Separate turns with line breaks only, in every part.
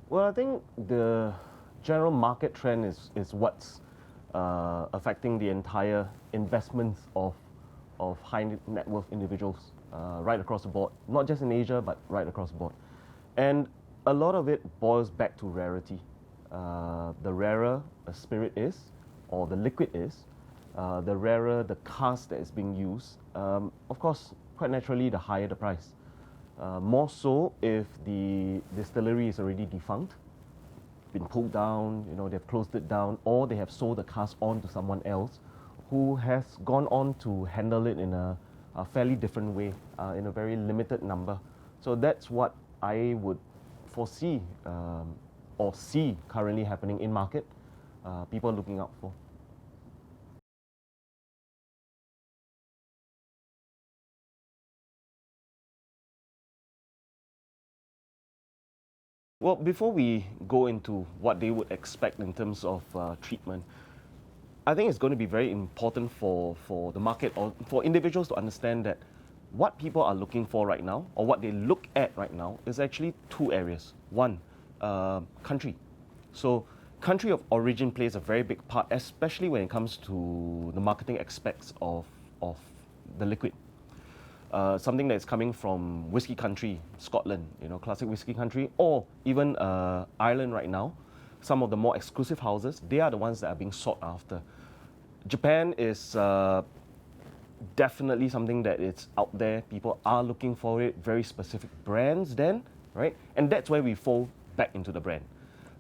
Well, I think the general market trend is what's affecting the entire investments of high net worth individuals right across the board, not just in Asia, but right across the board. And a lot of it boils back to rarity. The rarer a spirit is, or the liquid is, the rarer the cask that is being used. Of course, quite naturally, the higher the price. More so if the distillery is already defunct, been pulled down, they've closed it down, or they have sold the cask on to someone else who has gone on to handle it in a fairly different way, in a very limited number. So that's what I would foresee or see currently happening in market, people looking out for. Well, before we go into what they would expect in terms of treatment, I think it's going to be very important for the market or for individuals to understand that what people are looking for right now, or what they look at right now, is actually two areas. One, country. So, country of origin plays a very big part, especially when it comes to the marketing aspects of the liquid. Something that's coming from whiskey country, Scotland, classic whiskey country, or even Ireland right now. Some of the more exclusive houses, they are the ones that are being sought after. Japan is definitely something that is out there. People are looking for it. Very specific brands, then, right? And that's where we fall back into the brand.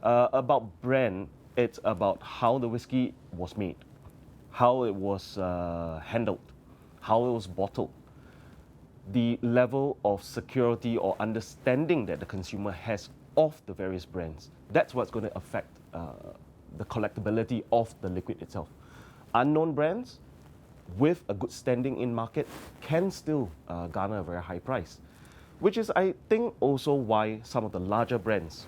About brand, it's about how the whiskey was made, how it was handled, how it was bottled, the level of security or understanding that the consumer has of the various brands. That's what's going to affect the collectability of the liquid itself. Unknown brands with a good standing in market can still garner a very high price, which is, I think, also why some of the larger brands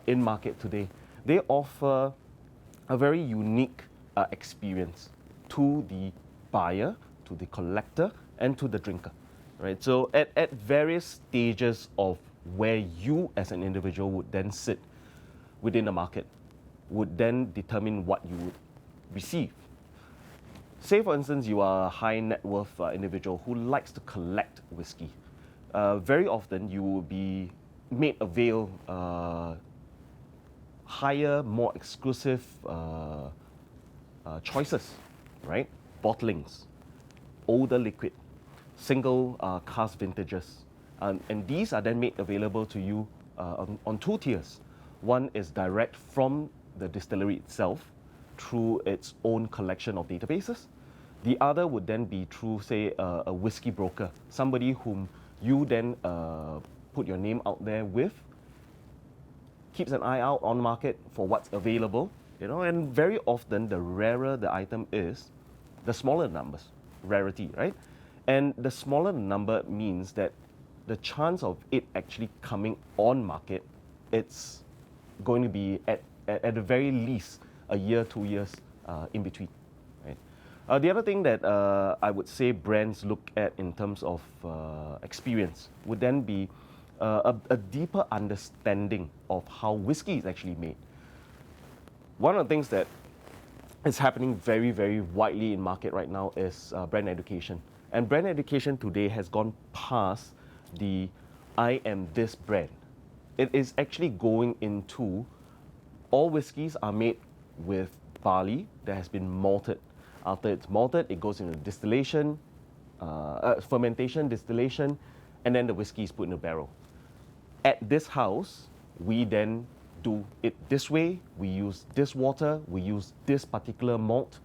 in market today, they offer a very unique experience to the buyer, to the collector, and to the drinker. Right? So at various stages of where you as an individual would then sit within the market, would then determine what you would receive. Say, for instance, you are a high net worth individual who likes to collect whiskey. Very often you will be made avail higher, more exclusive choices, right? Bottlings, older liquid, single cask vintages. And these are then made available to you on two tiers. One is direct from the distillery itself through its own collection of databases. The other would then be through, say, a whiskey broker, somebody whom you then put your name out there with, keeps an eye out on market for what's available, and very often the rarer the item is, the smaller the numbers, rarity, right? And the smaller the number means that the chance of it actually coming on market, it's going to be at the very least a year, 2 years in between. Right? The other thing that I would say brands look at in terms of experience would then be a deeper understanding of how whiskey is actually made. One of the things that is happening very, very widely in market right now is brand education. And brand education today has gone past the I am this brand. It is actually going into all whiskies are made with barley that has been malted. After it's malted, it goes into distillation, fermentation, distillation, and then the whiskey is put in a barrel. At this house, we then do it this way. We use this water, we use this particular malt,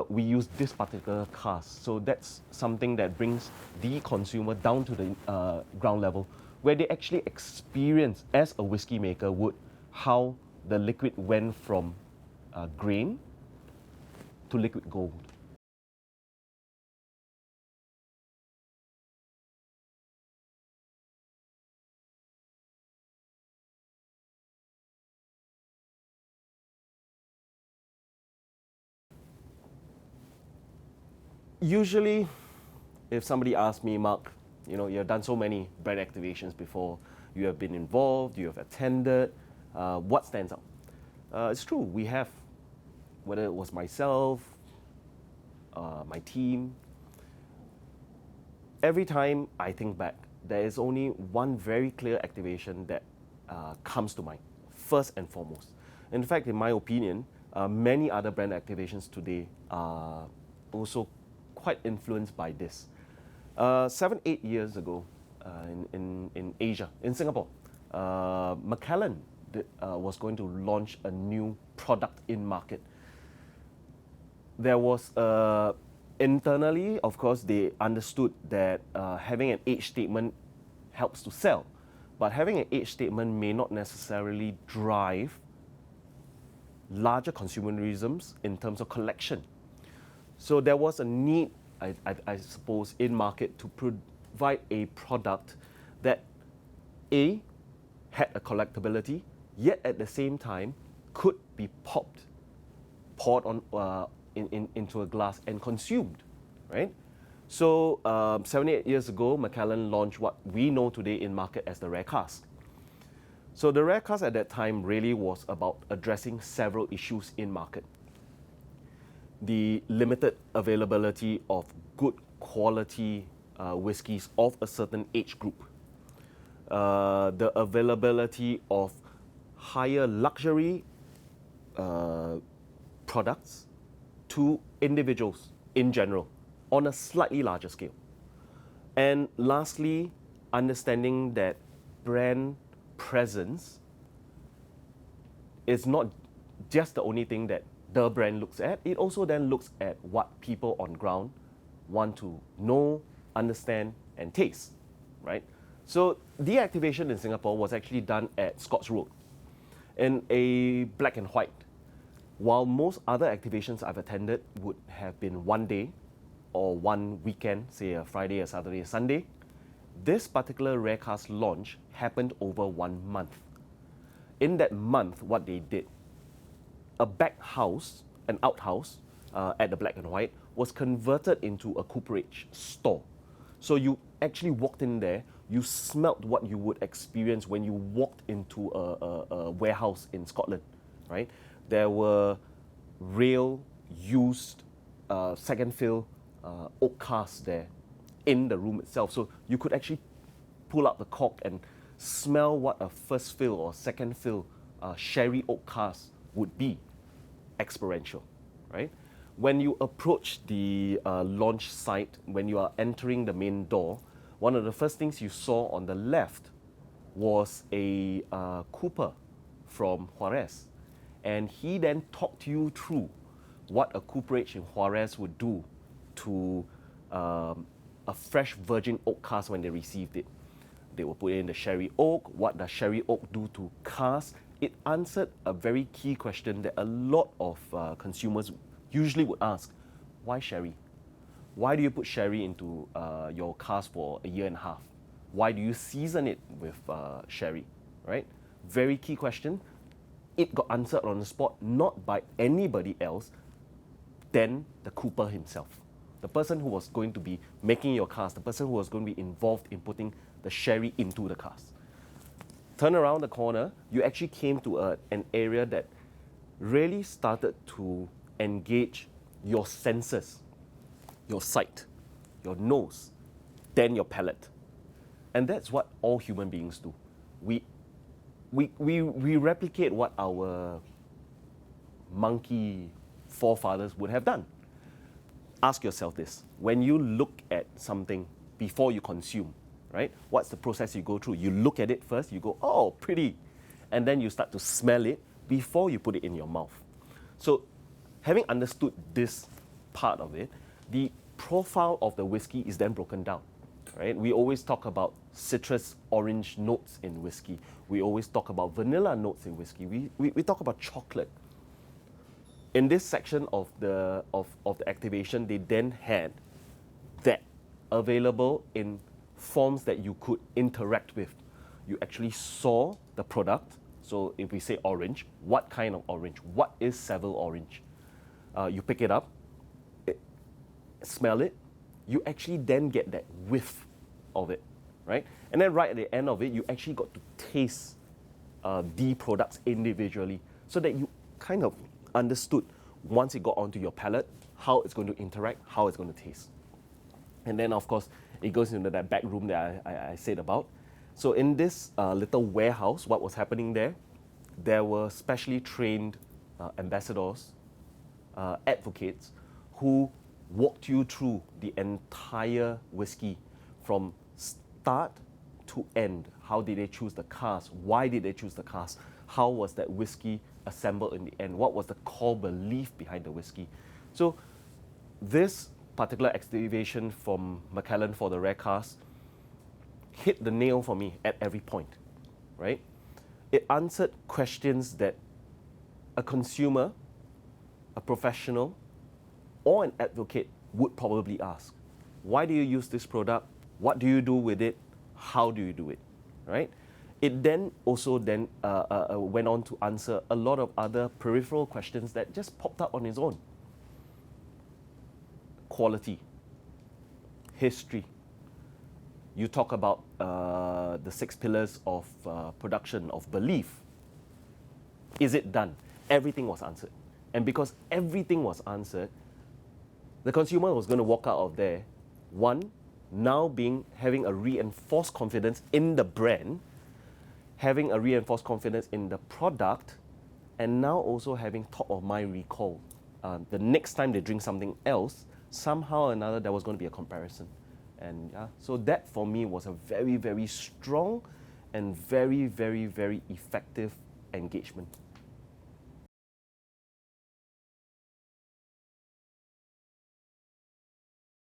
we use this particular cask. So that's something that brings the consumer down to the ground level, where they actually experience, as a whiskey maker would, how the liquid went from grain to liquid gold. Usually, if somebody asks me, Mark, you have done so many brand activations before, you have been involved, you have attended, What stands out? It's true, we have, whether it was myself, my team, every time I think back, there is only one very clear activation that comes to mind, first and foremost. In fact, in my opinion, many other brand activations today are also quite influenced by this. 7, 8 years ago, in Asia, in Singapore, Macallan was going to launch a new product in market. There was internally, of course, they understood that having an age statement helps to sell, but having an age statement may not necessarily drive larger consumerisms in terms of collection. So there was a need, I suppose, in market to provide a product that A, had a collectability, yet at the same time could be poured on into a glass and consumed, right? So 7, 8 years ago, Macallan launched what we know today in market as the Rare Cask. So the Rare Cask at that time really was about addressing several issues in market. The limited availability of good quality whiskies of a certain age group. The availability of higher luxury products to individuals in general on a slightly larger scale. And lastly, understanding that brand presence is not just the only thing that the brand looks at, it also then looks at what people on ground want to know, understand, and taste, right? So the activation in Singapore was actually done at Scotts Road in a black and white. While most other activations I've attended would have been one day or one weekend, say a Friday, a Saturday, a Sunday, this particular Rare Cask launch happened over 1 month. In that month, what they did, a back house, an outhouse at the black and white, was converted into a cooperage store. So you actually walked in there, you smelt what you would experience when you walked into a warehouse in Scotland, right? There were real used second fill oak casks there in the room itself. So you could actually pull out the cork and smell what a first fill or second fill sherry oak cask would be. Experiential, right? When you approach the launch site, when you are entering the main door, one of the first things you saw on the left was a cooper from Juarez. And he then talked you through what a cooperage in Juarez would do to a fresh virgin oak cask when they received it. They will put in the sherry oak. What does sherry oak do to cask? It answered a very key question that a lot of consumers usually would ask. Why sherry? Why do you put sherry into your cask for a year and a half? Why do you season it with sherry, right? Very key question. It got answered on the spot, not by anybody else than the cooper himself. The person who was going to be making your cask, the person who was going to be involved in putting the sherry into the cask. Turn around the corner, you actually came to an area that really started to engage your senses, your sight, your nose, then your palate. And that's what all human beings do. We replicate what our monkey forefathers would have done. Ask yourself this. When you look at something before you consume, right? What's the process you go through? You look at it first, you go, oh, pretty. And then you start to smell it before you put it in your mouth. So having understood this part of it, the profile of the whiskey is then broken down, right? We always talk about citrus orange notes in whiskey. We always talk about vanilla notes in whiskey. We talk about chocolate. In this section of the activation, they then had that available in forms that you could interact with. You actually saw the product. So if we say orange, what kind of orange? What is Seville orange? You pick it up, smell it. You actually then get that whiff of it, right? And then right at the end of it, you actually got to taste the products individually so that you kind of understood once it got onto your palate how it's going to interact, how it's going to taste. And then, of course, it goes into that back room that I said about. So in this little warehouse, what was happening there, there were specially trained ambassadors, advocates, who walked you through the entire whiskey from start to end. How did they choose the cask? Why did they choose the cask? How was that whiskey assembled in the end? What was the core belief behind the whiskey? So this particular activation from Macallan for the rare cask hit the nail for me at every point, right? It answered questions that a consumer, a professional, or an advocate would probably ask. Why do you use this product? What do you do with it? How do you do it, right? It then also went on to answer a lot of other peripheral questions that just popped up on its own. Quality, history. You talk about the 6 pillars of production, of belief. Is it done? Everything was answered. And because everything was answered, the consumer was going to walk out of there, one, now having a reinforced confidence in the brand, having a reinforced confidence in the product, and now also having top of mind recall. The next time they drink something else, somehow or another there was going to be a comparison. And so that for me was a very, very strong and very, very, very effective engagement.